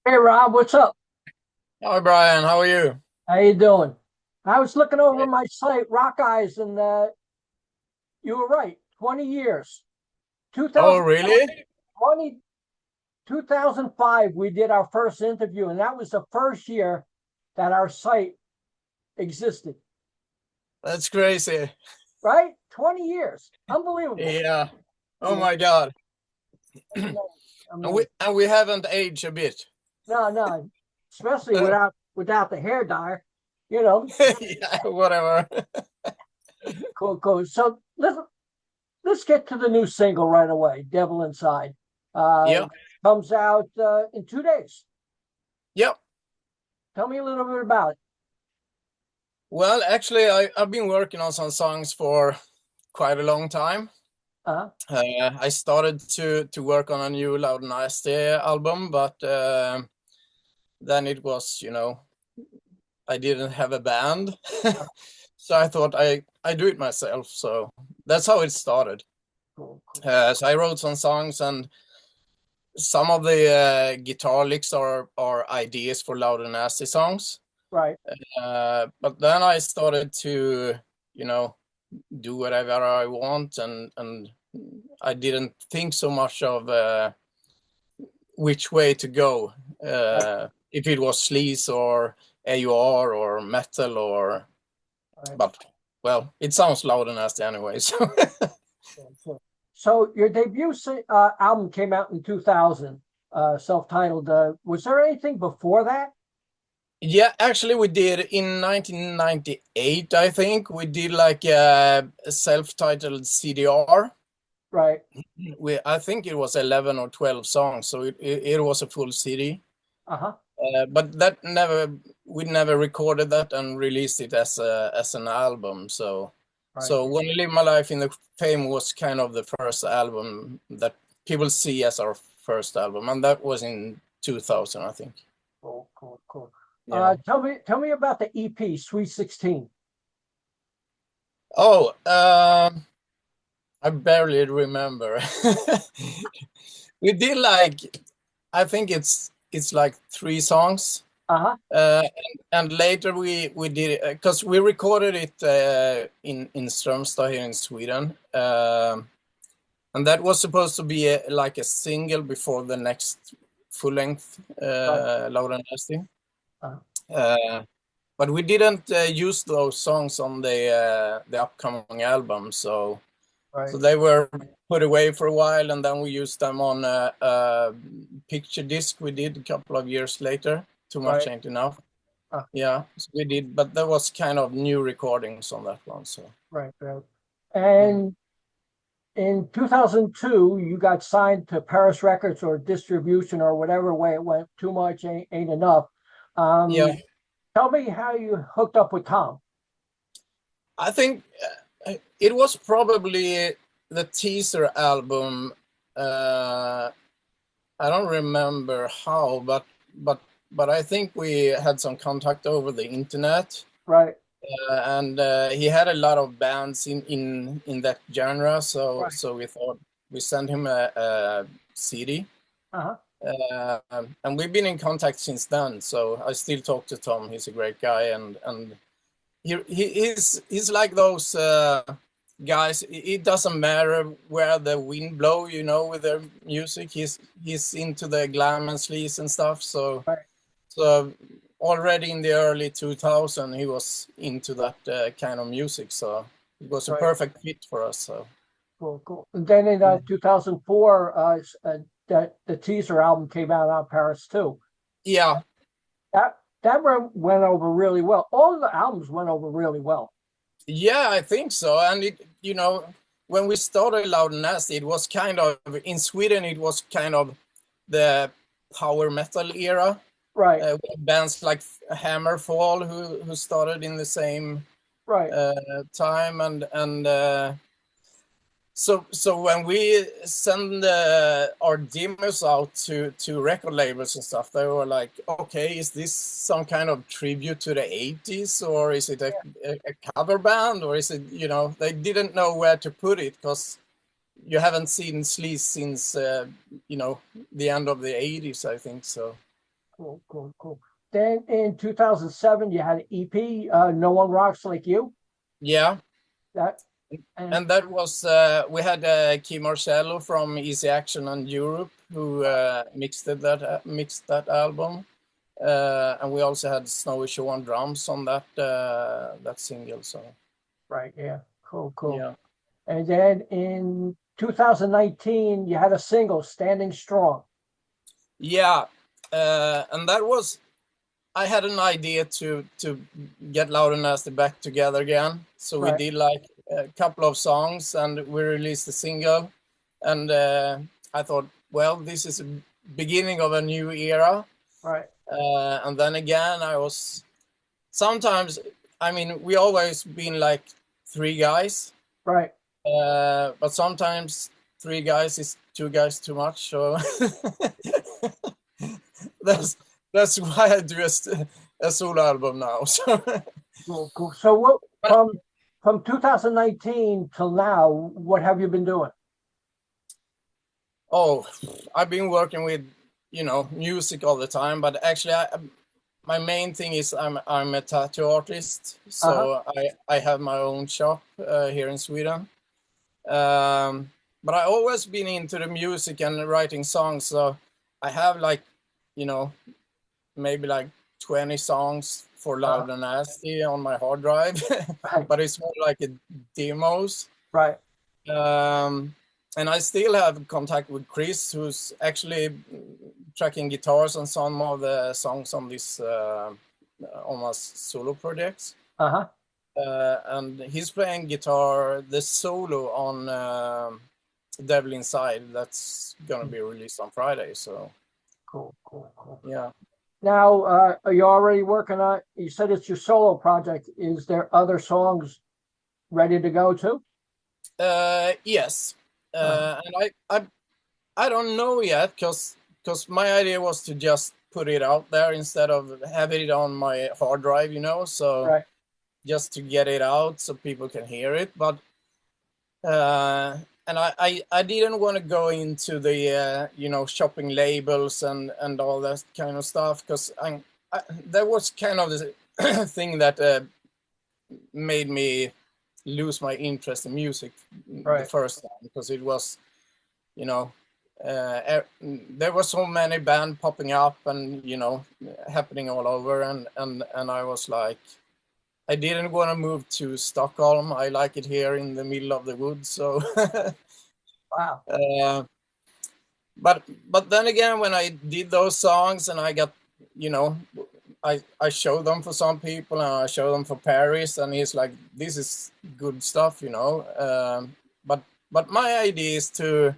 Hey Rob, what's up? Hi Brian, how are you? How you doing? I was looking over my site, RockEyez, and you were right. 20 years. Oh, 2020, really? 2005, we did our first interview, and that was the first year that our site existed, That's crazy. right? 20 years. Unbelievable. Yeah. Oh Yeah, my God. I and know. I we mean, and we haven't aged a bit. no, especially Uh, without the hair dryer, you know. yeah, whatever. Cool. So let's get to the new single right away, Devil Inside. Uh, Yeah. comes out in 2 days. Yeah. Tell me a little bit about it. Well, actually, I've been working on some songs for quite a long time. Uh-huh. I started to work on a new Loud and Nasty album, but then it was, I didn't have a band, uh, so I thought I do it myself. So that's how it started. cool. So I wrote some songs, and some of the guitar licks are ideas for Loud and Nasty songs. Right. But then I started to, you know, do whatever I want, and I didn't think so much of which way to go. Right. If it was sleaze or AUR or metal or, Right. but well, it sounds Loud and Nasty anyway. So Cool. So your debut album came out in 2000, self-titled. Was there anything before that? yeah, actually, we did in 1998, I think. We did like a self-titled CDR. Right. I think it was 11 or 12 songs, so it was a full CD. Uh-huh. But we never recorded that and released it as an album. Right. So When I Live My Life in the Fame was kind of the first album that people see as our first album, and that was in 2000, I think. Cool. Yeah. Tell me about the EP, Sweet 16. Oh, I barely remember. We did like, I think it's like three songs. Uh-huh. And later we did, because we recorded it in Strömstad here in Sweden. And that was supposed to be like a single before the next full length Right. Loud and Nasty. Uh-huh. Uh, but we didn't use those songs on the upcoming album, so Right. they were put away for a while, and then we used them on a picture disc we did a couple of years later. Too much Right. ain't enough. Uh, Yeah, so we did, but there was kind of new recordings on that one. So right. mm. And in 2002, you got signed to Perris Records or distribution or whatever way it went. Too much ain't enough. Yeah, Tell me how you hooked up with Tom. I think it was probably the teaser album. Uh, I don't remember how, but I think we had some contact over the internet. Right. And he had a lot of bands in that genre, Right. so we thought we sent him a CD, Uh-huh. and we've been in contact since then. So I still talk to Tom. He's a great guy, and he's like those guys. It doesn't matter where the wind blow, with their music. He's into the glam and sleaze and stuff. So. Right. So already in the early 2000, he was into that kind of music. So it was a Right. perfect fit for us. So Cool. And then in 2004, the teaser album came out on Paris too. yeah, That went over really well. All of the albums went over really well. yeah, I think so. And when we started Loud and Nasty, it was kind of in Sweden. It was kind of the power metal era. Right. Bands like Hammerfall, who started in the same Right. time, and so when we send our demos out to record labels and stuff, they were like, "Okay, is this some kind of tribute to the '80s, or is it a cover band, or is it?" They didn't know where to put it because you haven't seen Sleaze since the end of the '80s, I think so. Cool, cool, cool. Then in 2007, you had an EP, No One Rocks Like You. Yeah. That And that was we had Key Marcello from Easy Action and Europe who mixed that album, and we also had Snowy Show on drums on that single. So right, yeah, cool, cool. yeah, And then in 2019, you had a single, Standing Strong. yeah, and that was I had an idea to get Loud and Nasty back together again. So we Right. did like a couple of songs and we released a single. And I thought, well, this is a beginning of a new era. Right. And then again, sometimes, I mean, we always been like three guys. Right. But sometimes three guys is two guys too much. So that's why I do a solo album now. So Cool, cool. So what from 2019 till now, what have you been doing? oh, I've been working with music all the time, but actually my main thing is I'm a tattoo artist, so I have my own shop here in Sweden. But I always been into the music and writing songs, so I have like maybe like 20 songs for Loud and Nasty on my hard drive, Right. but it's more like demos. Right. And I still have contact with Chris, who's actually tracking guitars on some of the songs on this almost solo projects. And he's playing guitar, the solo on Devil Inside. That's gonna be released on Friday. So cool, cool, cool. Yeah. Now, are you already working on? You said it's your solo project. Is there other songs ready to go too? Yes. And I don't know yet because my idea was to just put it out there instead of having it on my hard drive, so right. Just to get it out so people can hear it. But and I didn't want to go into the shopping labels and all that kind of stuff because that was kind of the thing that made me lose my interest in music the first time, because it was there were so many bands popping up and happening all over, and I was like, I didn't want to move to Stockholm. I like it here in the middle of the woods. So wow. But then again, when I did those songs and I got I showed them for some people and I showed them for Perris, and he's like, this is good stuff, but my idea is to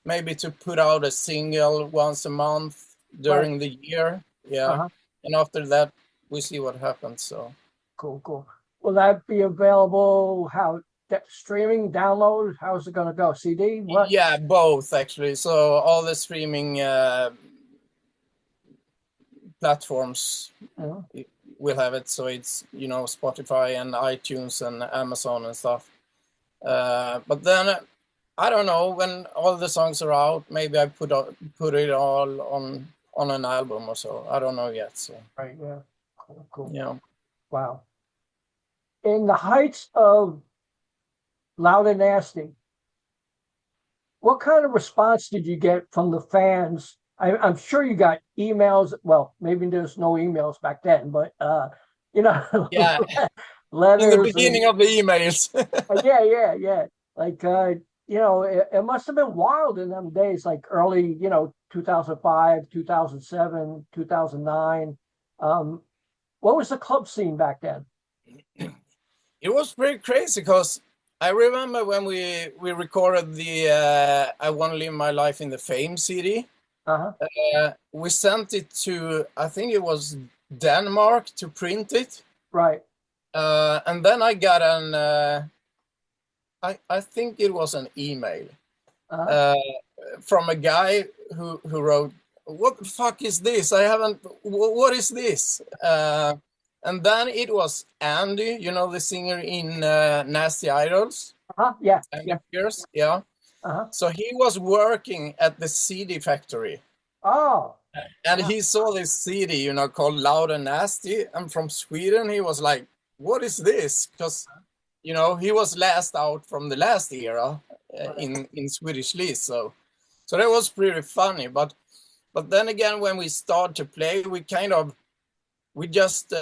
maybe to put out a single once a month during the year. And after that we see what happens. So cool. Will that be available? How streaming, download? How's it gonna go? CD? What? Yeah, both actually. So all the streaming platforms will have it. So it's Spotify and iTunes and Amazon and stuff. But then I don't know, when all the songs are out, maybe I put it all on an album or so. I don't know yet. So right, yeah, cool. Yeah. Wow. In the heights of Loud and Nasty, what kind of response did you get from the fans? I'm sure you got emails. Well, maybe there's no emails back then, but Yeah. letters. In the beginning of the emails. Yeah. Like it must have been wild in them days, like early 2005, 2007, 2009. What was the club scene back then? It was pretty crazy because I remember when we recorded the I Want to Live My Life in the Fame CD. We sent it to, I think it was Denmark, to print it. Right. And then I got I think it was an email from a guy who wrote, "What the fuck is this? What is this?" And then it was Andy, the singer in Nasty Idols. Yeah. Perris, yeah. So he was working at the CD factory. Oh. And he saw this CD, you know, called Loud and Nasty. And from Sweden, he was like, what is this? Because, you know, he was last out from the last era in Swedish sleaze. So that was pretty funny. But then again, when we started to play, we just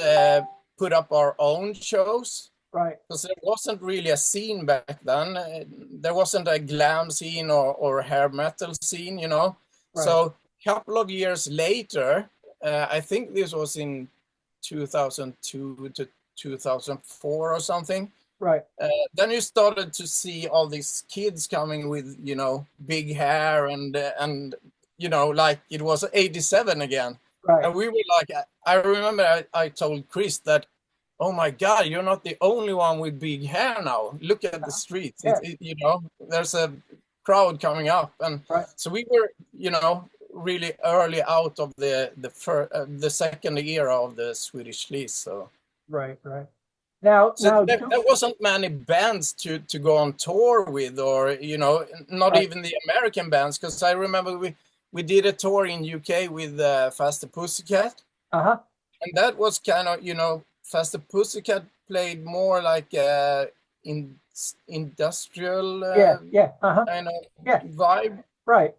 put up our own shows. Right. Because there wasn't really a scene back then. There wasn't a glam scene or hair metal scene, you know. Right. So a couple of years later, I think this was in 2002 to 2004 or something. Right. Then you started to see all these kids coming with, you know, big hair and you know, like it was 87 again. Right. And we were like, I remember I told Chris that, oh my God, you're not the only one with big hair now. Look at the streets. Yeah. You know, there's a crowd coming up. And so we were, you know, really early out of the second era of the Swedish sleaze. So right. Now there wasn't many bands to go on tour with, or, you know, not even the American bands. Because I remember we did a tour in UK with Faster Pussycat. And that was kind of, you know, Faster Pussycat played more like industrial kind of vibe. Right.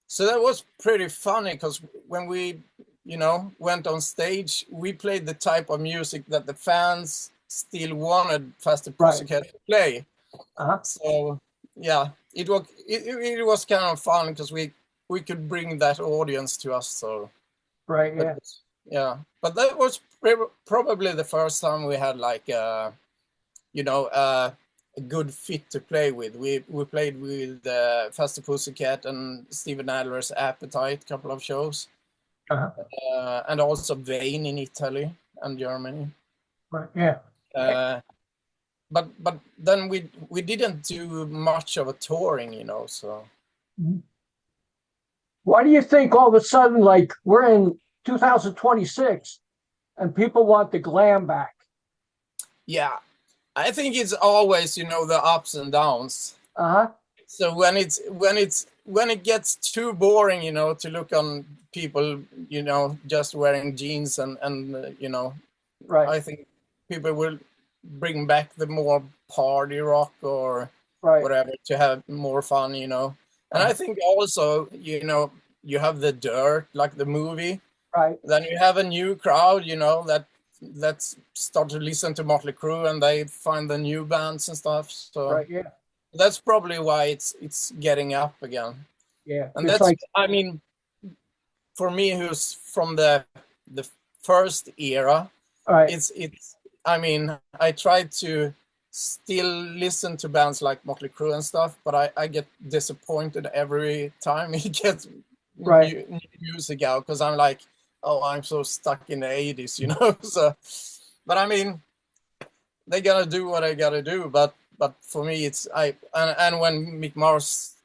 So that was pretty funny because when we, you know, went on stage, we played the type of music that the fans still wanted Faster Pussycat to play. So yeah, it was kind of fun because we could bring that audience to us. So yeah, but that was probably the first time we had like you know, a good fit to play with. We played with Faster Pussycat and Steven Adler's Appetite, a couple of shows, and also Vain in Italy and Germany. But then we didn't do much of a touring, you know. So why do you think all of a sudden, like, we're in 2026 and people want the glam back? Yeah, I think it's always, you know, the ups and downs. So when it gets too boring, you know, to look on people, you know, just wearing jeans and you know, I think people will bring back the more party rock or whatever to have more fun, you know. And I think also, you know, you have the Dirt, like the movie. Then you have a new crowd, you know, that start to listen to Motley Crue and they find the new bands and stuff. So that's probably why it's getting up again. And that's like, I mean, for me, who's from the first era, it's I mean, I try to still listen to bands like Motley Crue and stuff, but I get disappointed every time he gets new music out because I'm like, oh, I'm so stuck in the 80s, you know. So, but I mean, they gotta do what I gotta do. But for me, it's and when Mick Mars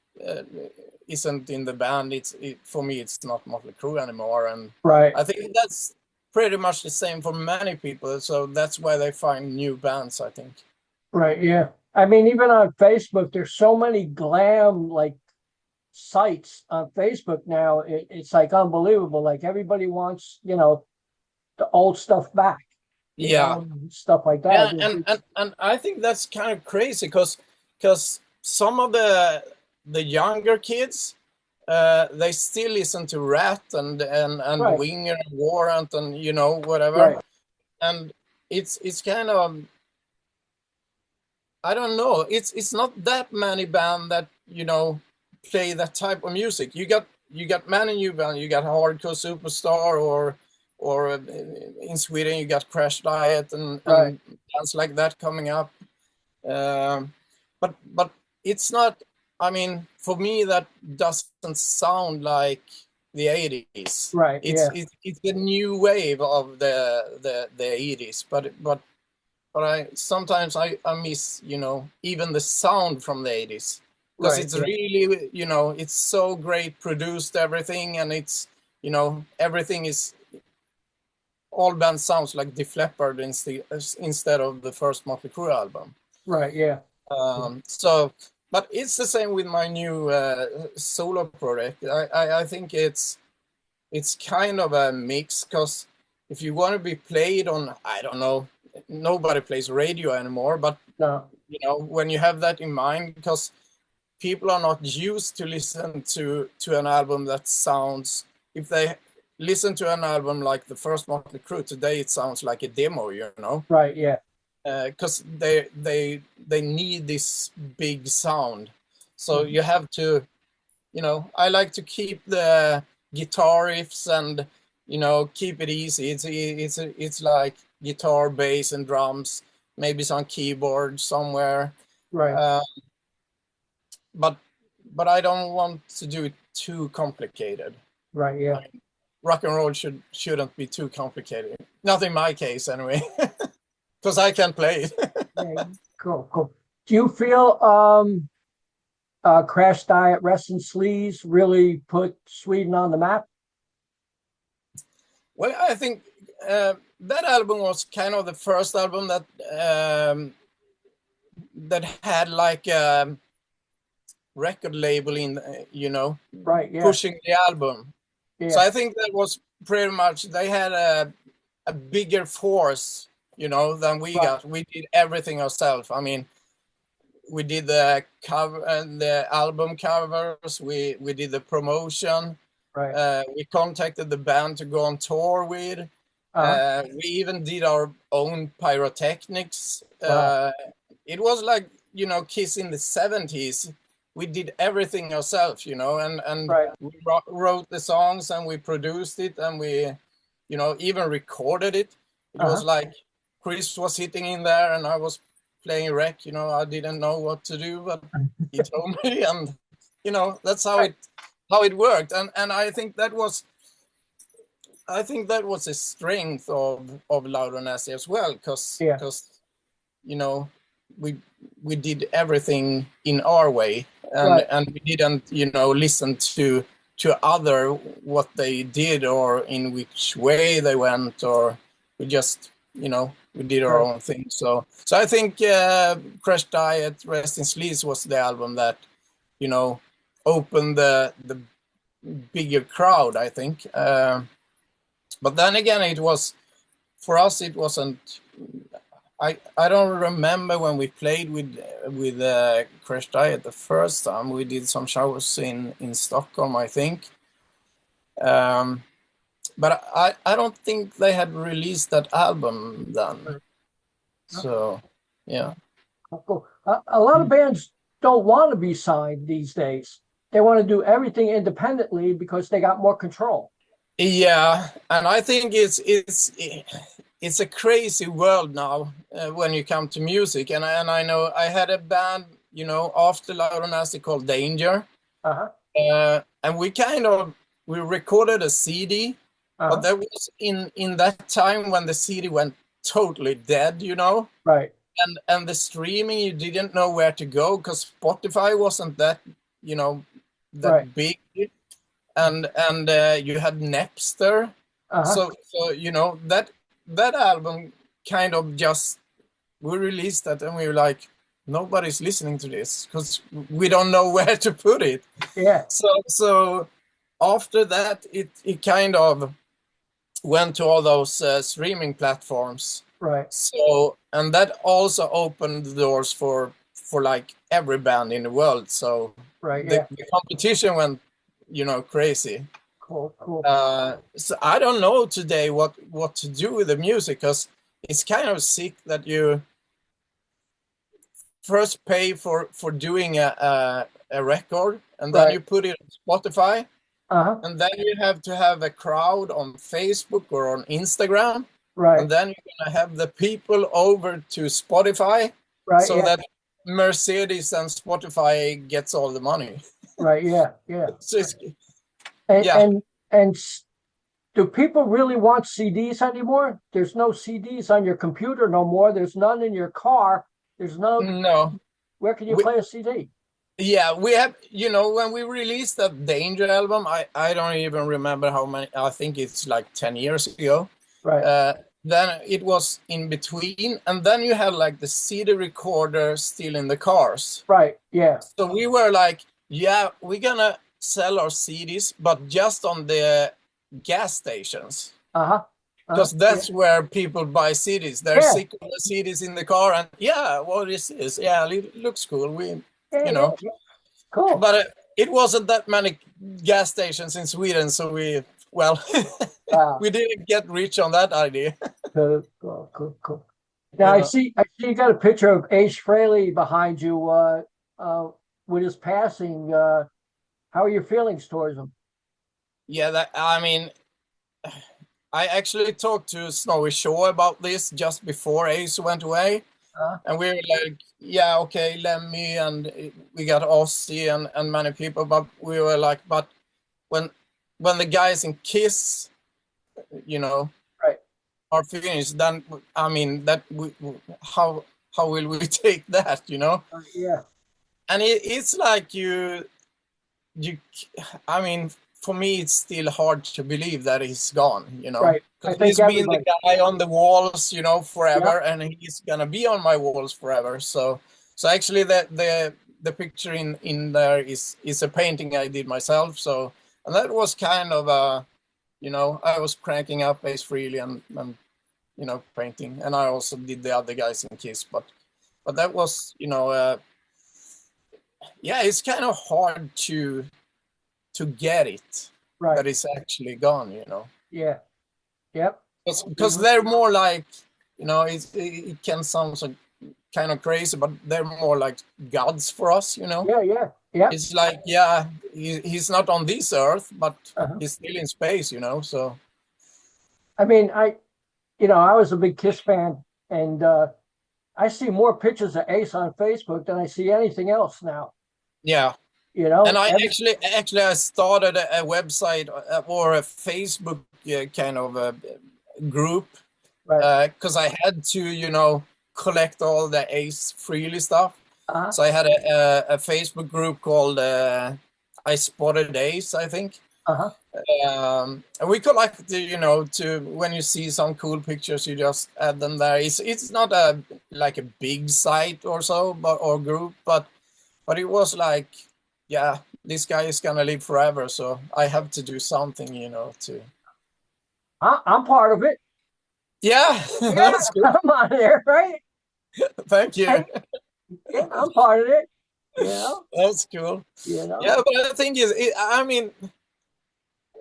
isn't in the band, for me it's not Motley Crue anymore. And I think that's pretty much the same for many people. So that's why they find new bands, I think. I mean, even on Facebook, there's so many glam like sites on Facebook now. It's like unbelievable. Like everybody wants, you know, the old stuff back. You know, stuff like that. And I think that's kind of crazy because some of the younger kids, they still listen to Rat and Winger and Warrant and, you know, whatever. And it's kind of, I don't know. It's not that many bands that, you know, play that type of music. You got many new bands. You got Hardcore Superstar or in Sweden you got Crash Diet and bands like that coming up. But it's not. I mean, for me that doesn't sound like the 80s. It's the new wave of the 80s. But I sometimes I miss, you know, even the sound from the 80s. Because it's really, you know, it's so great produced, everything, and it's, you know, everything is, all bands sounds like Def Leppard instead of the first Motley Crue album. So, but it's the same with my new solo project. I think it's it's kind of a mix, because if you want to be played on, I don't know, nobody plays radio anymore, but No. you know, when you have that in mind, because people are not used to listen to an album that sounds, if they listen to an album like the first Motley Crue today, it sounds like a demo, you know. Right, yeah. Because they need this big sound, so you have to, you know, I like to keep the guitar riffs and, you know, keep it easy. It's like guitar, bass, and drums, maybe some keyboard somewhere. Right. But I don't want to do it too complicated. Right, yeah. I mean, rock and roll shouldn't be too complicated. Not in my case, anyway, because I can play it. Yeah, cool. Do you feel Crash Diet, Rest in Sleaze really put Sweden on the map? Well, I think that album was kind of the first album that that had like a record label in, you know, Right, yeah. pushing the album. Yeah. So I think that was pretty much, they had a bigger force, you know, than we got. We did everything ourselves. I mean, we did the cover and the album covers. We did the promotion. Right. We contacted the band to go on tour with. We even did our own pyrotechnics. Wow. It was like, you know, Kiss in the 70s. We did everything ourselves, you know, and we wrote the songs, and we produced it, and we, you know, even recorded it. It was like Chris was sitting in there and I was playing rec, you know. I didn't know what to do, but he told me, and, you know, that's how it worked. And I think that was a strength of Loud and Nasty as well, because you know, we did everything in our way, and we didn't, you know, listen to other what they did or in which way they went, or we just, you know, we did our own thing. So I think Crash Diet, Rest in Sleaze was the album that, you know, opened the bigger crowd, I think. But then again, it was, for us, it wasn't. I don't remember when we played with Crash Diet the first time. We did some shows in Stockholm, I think. But I don't think they had released that album then. So, yeah. Cool. A lot of bands don't want to be signed these days. They want to do everything independently because they got more control. Yeah, and I think it's a crazy world now when you come to music. And I know I had a band, you know, after Loud and Nasty called Danger. And we recorded a CD, but that was in that time when the CD went totally dead, you know. Right. And the streaming, you didn't know where to go because Spotify wasn't that, you know, that big. And you had Napster. So you know, that album kind of just, we released that and we were like, nobody's listening to this because we don't know where to put it. Yeah. So after that, it kind of went to all those streaming platforms. Right. So, and that also opened the doors for like every band in the world. So the competition went, you know, crazy. Cool. So I don't know today what to do with the music, because it's kind of sick that you first pay for doing a record, and then you put it on Spotify, and then you have to have a crowd on Facebook or on Instagram, and then you're gonna have the people over to Spotify, so that Mercedes and Spotify gets all the money. Right. Yeah. So it's, and do people really want CDs anymore? There's no CDs on your computer no more. There's none in your car. There's no. Where can you play a CD? Yeah, we have, you know, when we released that Danger album, I don't even remember how many, I think it's like 10 years ago. Right. Then it was in between, and then you had like the CD recorder still in the cars. Right, yeah. So we were like, yeah, we're gonna sell our CDs, but just on the gas stations. Uh-huh. Because that's where people buy CDs. They're sick of the CDs in the car, and yeah, what is this? Yeah, it looks cool. Yeah. Cool. But it wasn't that many gas stations in Sweden, so we didn't get rich on that idea. Cool. Now I see you got a picture of Ace Frehley behind you with his passing. How are your feelings towards him? Yeah, I mean, I actually talked to Snowy Shaw about this just before Ace went away. And we were like, yeah, okay, Lemmy, and we got Ozzy and many people, but we were like, but when the guys in Kiss, are finished, then I mean how will we take that, Yeah. And it's like I mean, for me it's still hard to believe that he's gone, Right. because he's been the guy on the walls, forever, and he's gonna be on my walls forever. So actually the picture in there is a painting I did myself. So, and that was kind of I was cranking up Ace Frehley and painting, and I also did the other guys in Kiss, but that was it's kind of hard to get it, right, that it's actually gone, Yeah. Yep. Because they're more like, it can sound so kind of crazy, but they're more like gods for us, Yeah. It's like, he's not on this earth, but he's still in space, so. I mean, I was a big Kiss fan, and I see more pictures of Ace on Facebook than I see anything else now. Yeah. And I actually I started a website or a Facebook kind of a group, because I had to, collect all the Ace Frehley stuff. So I had a Facebook group called I Spotted Ace, I think. And we collected, to when you see some cool pictures, you just add them there. It's not like a big site or so, or group, but it was like, yeah, this guy is gonna live forever, so I have to do something, to. I'm part of it. Yeah, that's good. I'm on there, right? Thank you. Yeah, I'm part of it. That's cool. Yeah, but the thing is, I mean,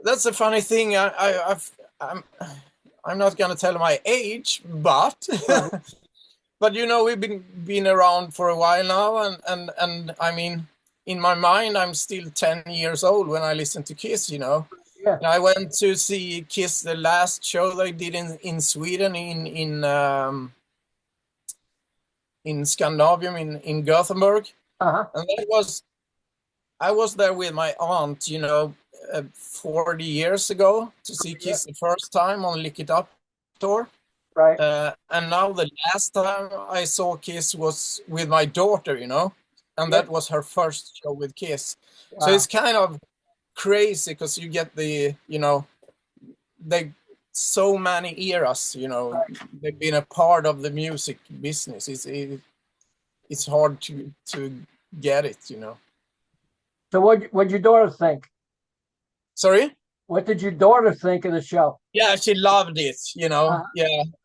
that's a funny thing. I'm not gonna tell my age, but but we've been around for a while now, and I mean, in my mind, I'm still 10 years old when I listen to Kiss, Yeah. And I went to see Kiss, the last show they did in Sweden, in Scandinavium, in Gothenburg. And I was there with my aunt, 40 years ago to see Kiss the first time on Lick It Up tour. Right. And now the last time I saw Kiss was with my daughter, and that was her first show with Kiss. Wow. So it's kind of crazy because you get the, so many eras, they've been a part of the music business. It's hard to get it, So what'd your daughter think? Sorry? What did your daughter think of the show? Yeah, she loved it, yeah.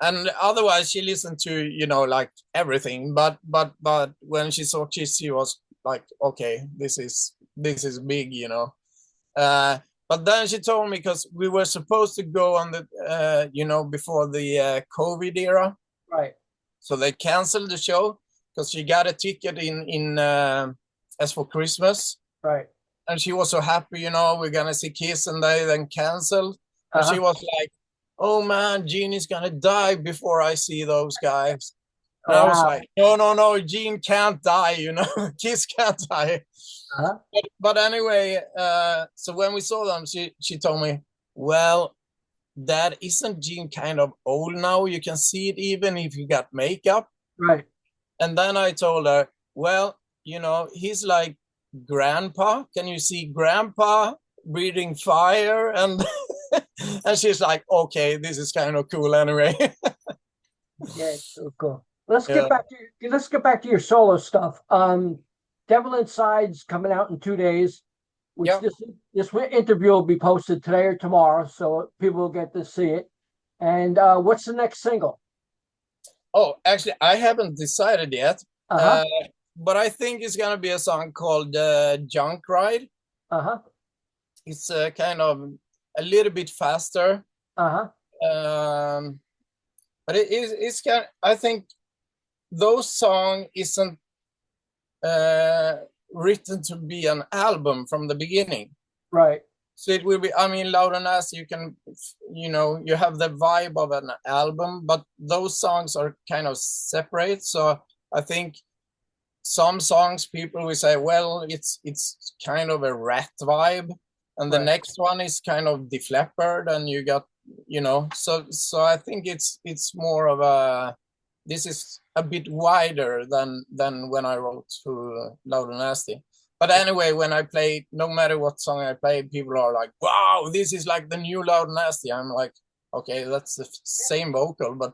And otherwise she listened to, like everything, but when she saw Kiss, she was like, okay, this is big, but then she told me, because we were supposed to go on the before the COVID era, right? So they canceled the show because she got a ticket in as for Christmas, right? And she was so happy, we're gonna see Kiss, and they then canceled. And she was like, oh man, Gene is gonna die before I see those guys. And I was like, no, Gene can't die, Kiss can't die. But anyway, so when we saw them, she told me, well, Dad, isn't Gene kind of old now? You can see it even if you got makeup. Right. And then I told her, well, he's like Grandpa. Can you see Grandpa breathing fire? And and she's like, okay, this is kind of cool anyway. Yeah, so cool. Let's get back to your solo stuff. Devil Inside's coming out in 2 days. which Yeah. this interview will be posted today or tomorrow, so people will get to see it. And what's the next single? Oh, actually, I haven't decided yet. Uh-huh. But I think it's gonna be a song called "Junk Ride." Uh-huh. It's kind of a little bit faster. Uh-huh. Um, but it's kind. I think those song isn't written to be an album from the beginning. Right. So it will be, I mean, Loud and Nasty, you can, you have the vibe of an album, but those songs are kind of separate. So I think some songs people will say, well, it's kind of a Rat vibe, and the Right. next one is kind of Def Leppard, and you got, so I think it's more of this is a bit wider than when I wrote to Loud and Nasty. But anyway, when I play, no matter what song I play, people are like, wow, this is like the new Loud and Nasty. I'm like, okay, that's the same vocal, but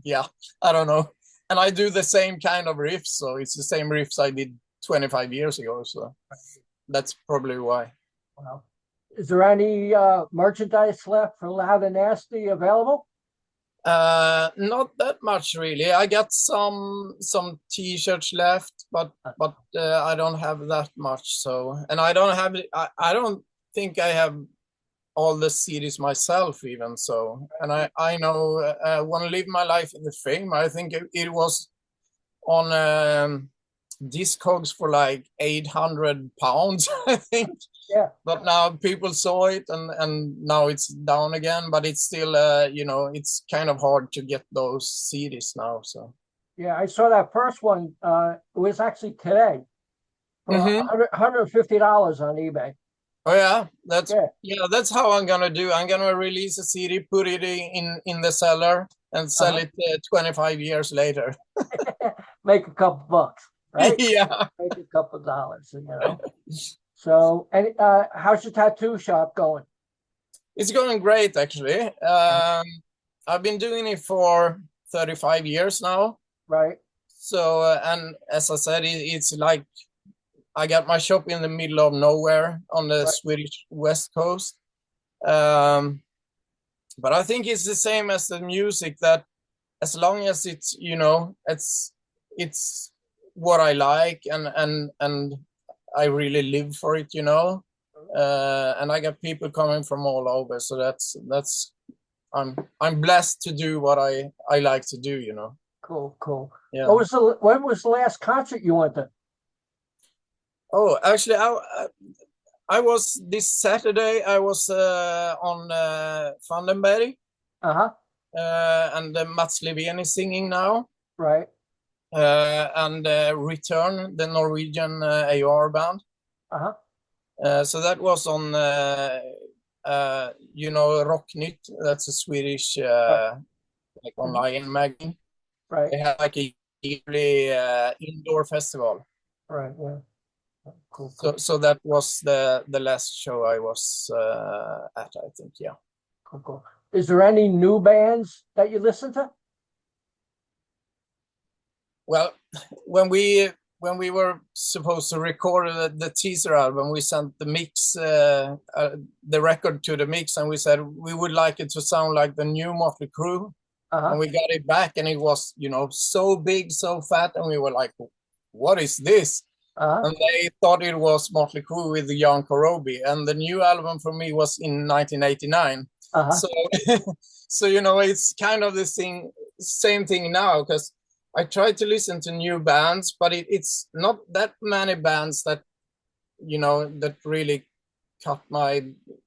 yeah, I don't know. And I do the same kind of riffs, so it's the same riffs I did 25 years ago. So that's probably why. Wow. Is there any merchandise left for Loud and Nasty available? Not that much really. I got some t-shirts left, but I don't have that much. So, and I don't have I don't think I have all the CDs myself even. So, and I know Want to Live My Life in the Fame. I think it was on Discogs for like 800 pounds, I think. Yeah. But now people saw it, and now it's down again. But it's still, it's kind of hard to get those CDs now. So Yeah, I saw that first one. It was actually today for $150 on eBay. Oh yeah, that's how I'm gonna do. I'm gonna release a CD, put it in the cellar, and sell it 25 years later. Make a couple bucks, right? Yeah. Make a couple dollars, So, and how's your tattoo shop going? It's going great, actually. I've been doing it for 35 years now. Right. So, and as I said, it's like I got my shop in the middle of nowhere on the Swedish west coast. But I think it's the same as the music, that as long as it's, it's what I like, and I really live for it, and I got people coming from all over. So that's I'm blessed to do what I like to do, Cool. Yeah. When was the last concert you went to? Oh, actually, I was this Saturday. I was on Vandenberg. And Mats Levén is singing now. Right. And Return, the Norwegian AR band. So that was on, Rocknytt. That's a Swedish like online magazine. Right. They have like a yearly indoor festival. Right. Yeah. Cool. So that was the last show I was at, I think. Yeah. Cool. Is there any new bands that you listen to? Well, when we were supposed to record the teaser album, we sent the mix, the record to the mix, and we said we would like it to sound like the new Motley Crue. And we got it back, and it was, so big, so fat, and we were like, what is this? And they thought it was Motley Crue with the Jan Korobi, and the new album for me was in 1989. So it's kind of the same thing now, because I try to listen to new bands, but it's not that many bands that that really cut my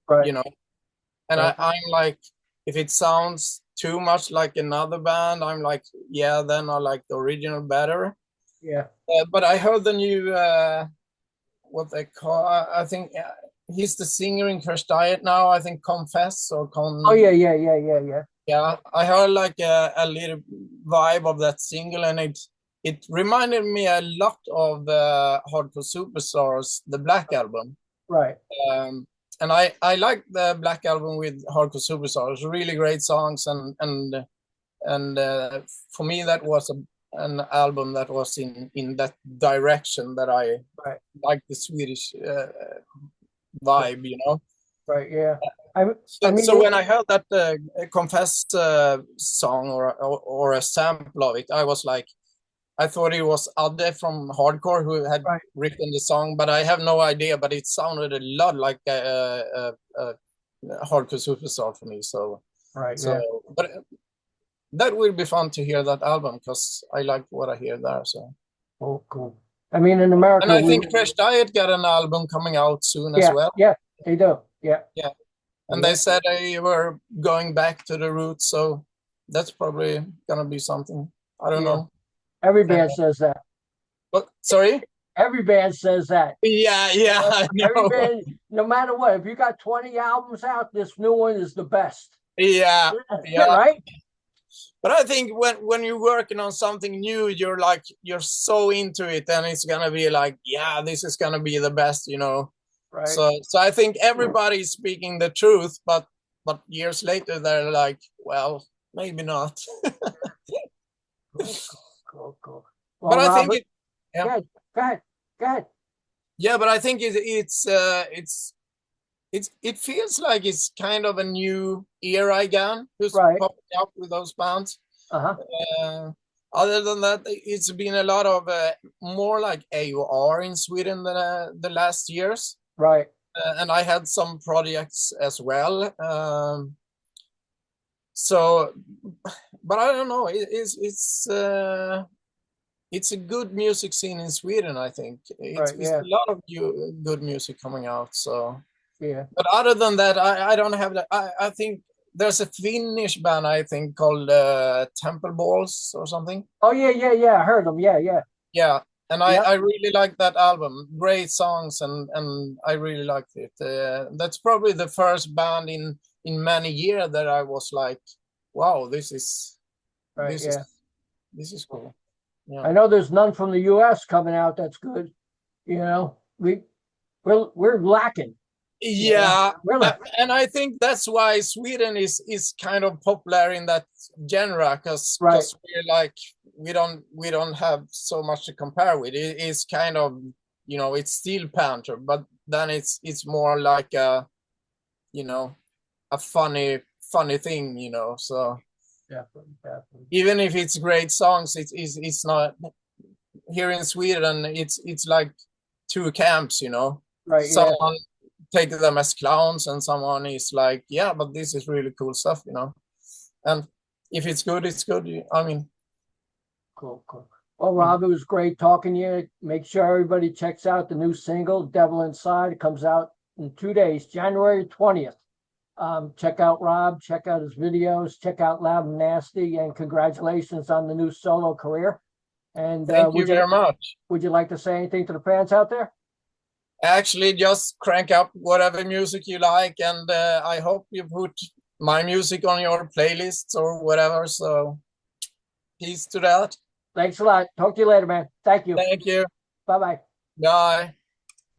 and I'm like, if it sounds too much like another band, I'm like, yeah, then I like the original better. Yeah. But I heard the new what they call, I think he's the singer in Crash Diet now, I think Confess or Oh yeah. Yeah, I heard like a little vibe of that single, and it reminded me a lot of Hardcore Superstars, the Black Album. Right. And I like the Black Album with Hardcore Superstars, really great songs, and for me that was an album that was in that direction that I like the Swedish vibe, you know. Right. Yeah. I mean, So when I heard that Confess song or a sample of it, I was like, I thought it was Ade from Hardcore who had right. written the song, but I have no idea. But it sounded a lot like a Hardcore Superstar for me. So Right. so, Yeah. but that will be fun to hear that album because I like what I hear there. So. Oh, cool. I mean, in America, And I think Crash Diet got an album coming out soon as well. Yeah, they do. Yeah. Yeah. And they said they were going back to the roots, so that's probably gonna be something. I don't know. Every band says that. But sorry? Every band says that. Yeah, I know. Every band, no matter what, if you got 20 albums out, this new one is the best. Yeah. Right? But I think when you're working on something new, you're so into it, and it's gonna be like, yeah, this is gonna be the best, you know. Right. So I think everybody's speaking the truth, but years later they're like, well, maybe not. Cool. Well, but I Robert, think go ahead. Yeah, but I think it feels like it's kind of a new era again, who's popping up with those bands. Other than that, it's been a lot of more like AOR in Sweden than the last years. Right. And I had some projects as well. So, but I don't know. It's a good music scene in Sweden, I think. It's a lot of good music coming out. So, yeah. But other than that, I don't have that. I think there's a Finnish band, I think, called Temple Balls or something. Oh, yeah. I heard them. Yeah. Yeah. And I really like that album. Great songs, and I really liked it. That's probably the first band in many years that I was like, wow, this is cool. Yeah. I know there's none from the U.S. coming out that's good. You know, we're lacking. Yeah, and I think that's why Sweden is kind of popular in that genre, because we're like we don't have so much to compare with. It's kind of, you know, it's Steel Panther, but then it's more like a funny thing, you know. So definitely. Even if it's great songs, it's not here in Sweden. It's like two camps, you know. Right. Someone take them as clowns, and someone is like, yeah, but this is really cool stuff, you know. And if it's good, it's good. I mean, cool. Well, Rob, it was great talking to you. Make sure everybody checks out the new single, Devil Inside. It comes out in 2 days, January 20th. Check out Rob, check out his videos, check out Loud and Nasty, and congratulations on the new solo career. And thank you very much. Would you like to say anything to the fans out there? Actually, just crank up whatever music you like, and I hope you put my music on your playlists or whatever. So peace to that. Thanks a lot. Talk to you later, man. Thank you. Thank you. Bye-bye. Bye.